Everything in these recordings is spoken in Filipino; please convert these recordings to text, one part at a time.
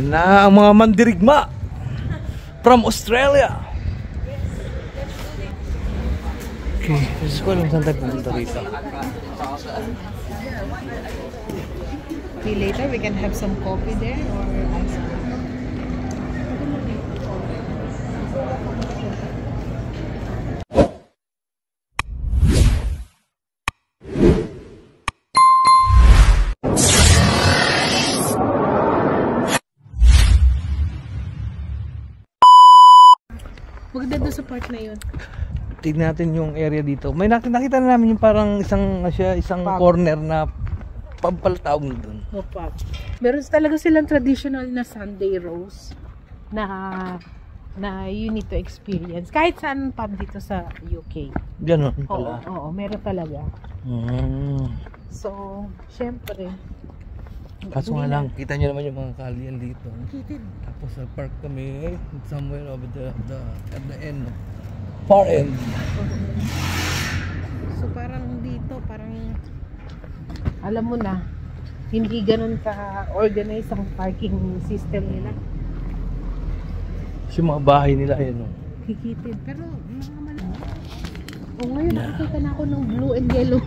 Ayan na ang mga mandirigma from Australia. Okay, gusto ko lang saan tayo pumunta rito. Okay, later we can have some coffee there or ice cream. Maganda doon sa part na yun. Tignan natin yung area dito. May nakita na namin yung parang isang corner na pampalatawag doon. Opa. Meron talaga silang traditional na Sunday roast na you need to experience. Kahit saan pub dito sa UK. Ganon pala. Oo, meron talaga. So, syempre. Kaso nga lang, kita nyo naman yung mga kalyan dito. Kitid. Tapos sa park kami, somewhere over at the end. Far end. So parang dito, alam mo na, hindi ganun ka-organize ang parking system nila. Yung mga bahay nila, ayan o. Kikitid. Pero mga malaki. Ngayon nakakita na ako ng blue and yellow.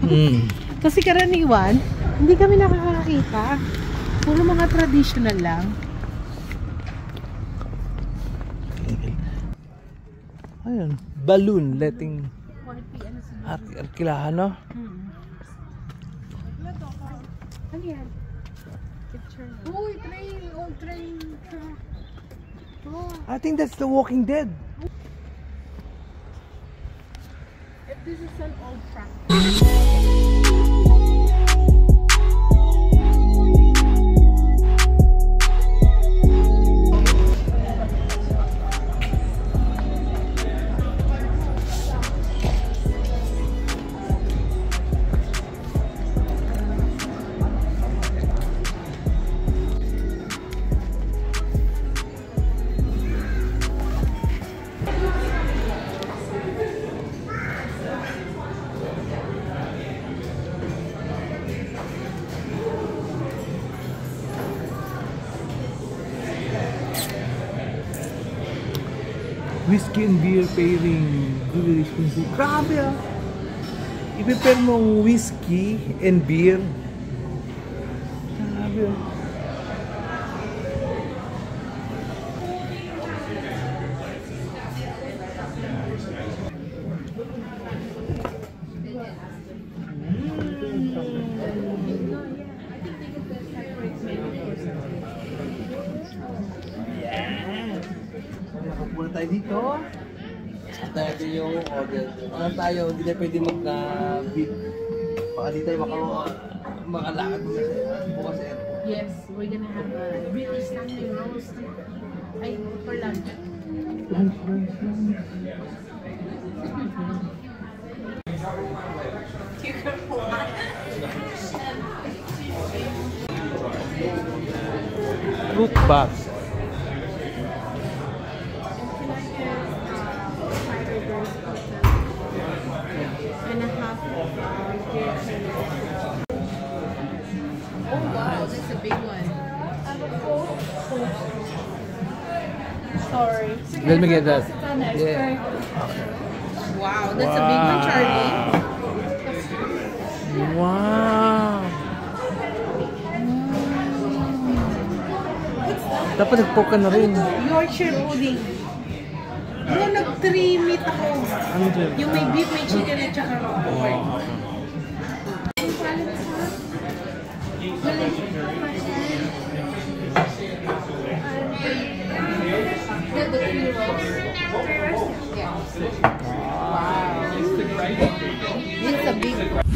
Kasi karaniwan, hindi kami nakakakita. Puro mga traditional lang. Ayun, balloon letting arkilahan, no? Ano yan? Picture na. Uy, train! Old train! I think that's The Walking Dead. If this is an old track. Whiskey and beer pairing. Really expensive. Grabe ah! I-prepare mo whiskey and beer. Grabe ah. Muna tayo dito. Tayo yung order. Ano tayo, hindi na pwede mag-beat. Baka di tayo makalakad bukas sa airport. Yes, we're gonna have a British Sunday roast. Ay, for lunch. Fruit bags. And a half of oh wow, that's a big one. Sorry. Let me get that. Yeah. Wow, that's a big one, Charlie. Wow. Dapat nag-pork ka na rin. Yorkshire pudding. Bro, nag-3 meat ako. Yung may beef, may chicken, at saka pork. Wow. It's a big one.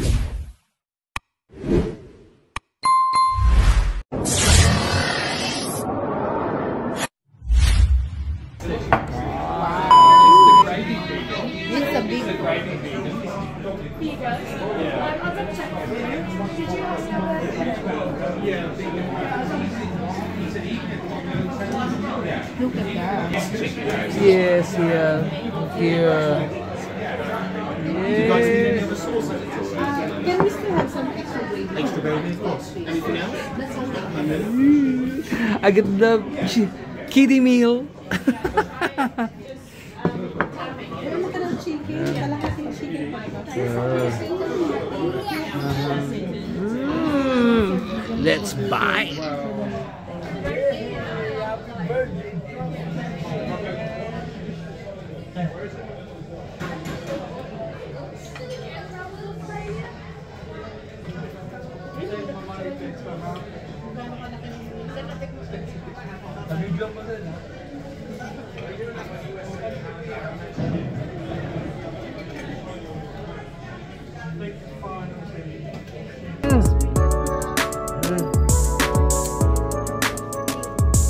Look at that. Yes, yeah. Here. Can we still have some extra gravy? Thanks to very much. Anything else? I get the kiddie meal. Meron ka ng chicken, kalahating chicken. Let's buy.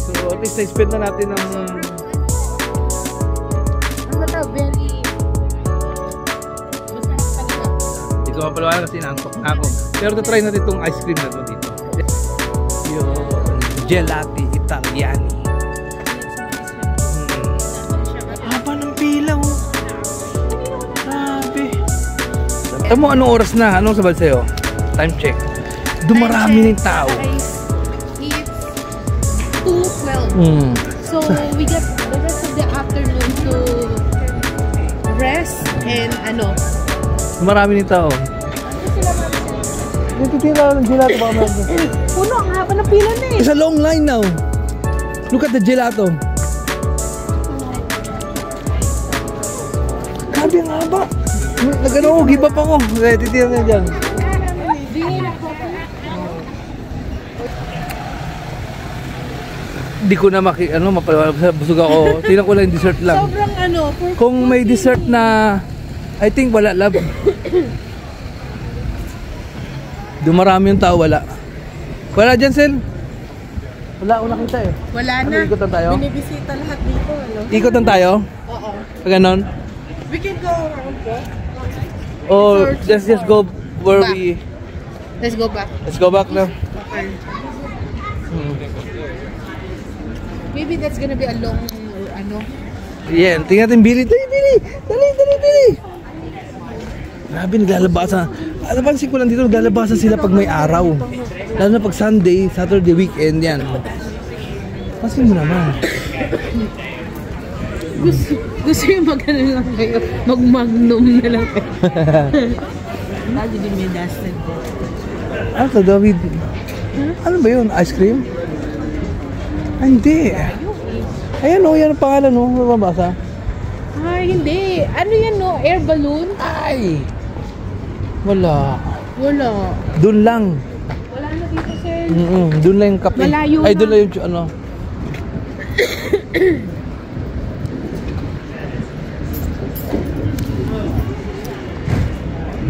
So at least na-spend na natin ng Ano to? Very... Masarap talaga. hindi ko mapalawanan kasi naantok na ako. Pero try natin itong ice cream na to dito. Yung gelati italiani. Haba ng pila oh. Grabe. Alam mo anong oras na? Anong sabad sa'yo? Time check. Dumarami ng tao. It's 2:12. So we get the rest of the afternoon to rest and ano. Dumarami ng tao. Dito tira ng gelato baka meron. Puno, ang haba ng pila na eh. It's a long line now. Look at the gelato. Grabe ang haba. Nagano, give up ako. Titira na dyan. Hindi ko na busog ako. Tingnan ko lang yung dessert lang. Sobrang ano. Kung may dessert na, I think wala lab. Dumarami yung tao, wala. Wala dyan, Sel? Wala ako nakita eh. Wala Ano, na. ikotan tayo? Binibisita lahat dito. Ano? Ikotan tayo? Oo. Ganon? We can go around po. Or let's just go where Back. we... Let's go back. Let's go back na. Okay. Maybe that's gonna be a long, ano. Yan, tingnan natin Billy. Dali, Billy! Grabe, naglalabasan. Alabansin ko lang dito, naglalabasan sila pag may araw. Lalo na pag Sunday, Saturday, weekend, yan. Pasin mo naman. Gusto yung mag-ano lang kayo. Mag-magnum na lang kayo. Lagi din may dusted po. Ano to, David? Ano ba yun? Ice cream? Ah, hindi. Ayan o, yan ang pangalan o. Mababasa. Ay, hindi. Ano yan no? Air balloon? Ay! Wala. Wala. Doon lang. Wala na dito, sir. Doon lang yung kape. Malayo ay, na. doon lang yung ano.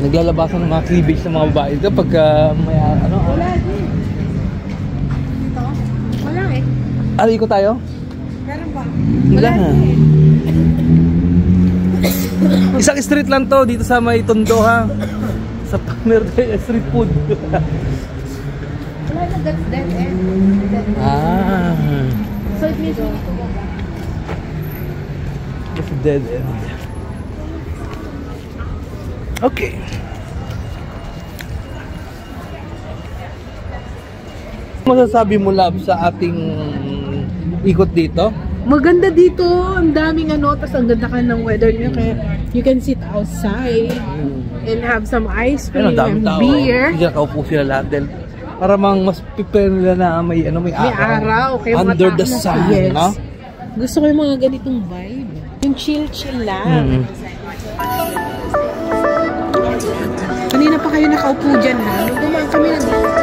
Naglalabasan ng mga cleavage ng mga babae kapag may ano. Wala din. Dito? Wala eh. Ari ko tayo? Meron ba? Wala na. Isang street lang to dito sa may Tondo ha. Sa meron tayo street food. Wala na, that's dead end. Dead end. Ah. So it means we need to go back. It's a dead end. Okay. Masasabi mo love sa ating ikot dito? Maganda dito, ang daming ano, tapos ang ganda ka ng weather niyo kaya you can sit outside and have some ice cream and beer. Hindi nakaupo sila lahat dahil para mang mas prepare nila na may ano may araw. Kaya under the sun, yes. no? Gusto ko yung mga ganitong vibe. Yung chill lang. Kanina pa kayo nakaupo dyan ha. Nung dumaan kami nandito.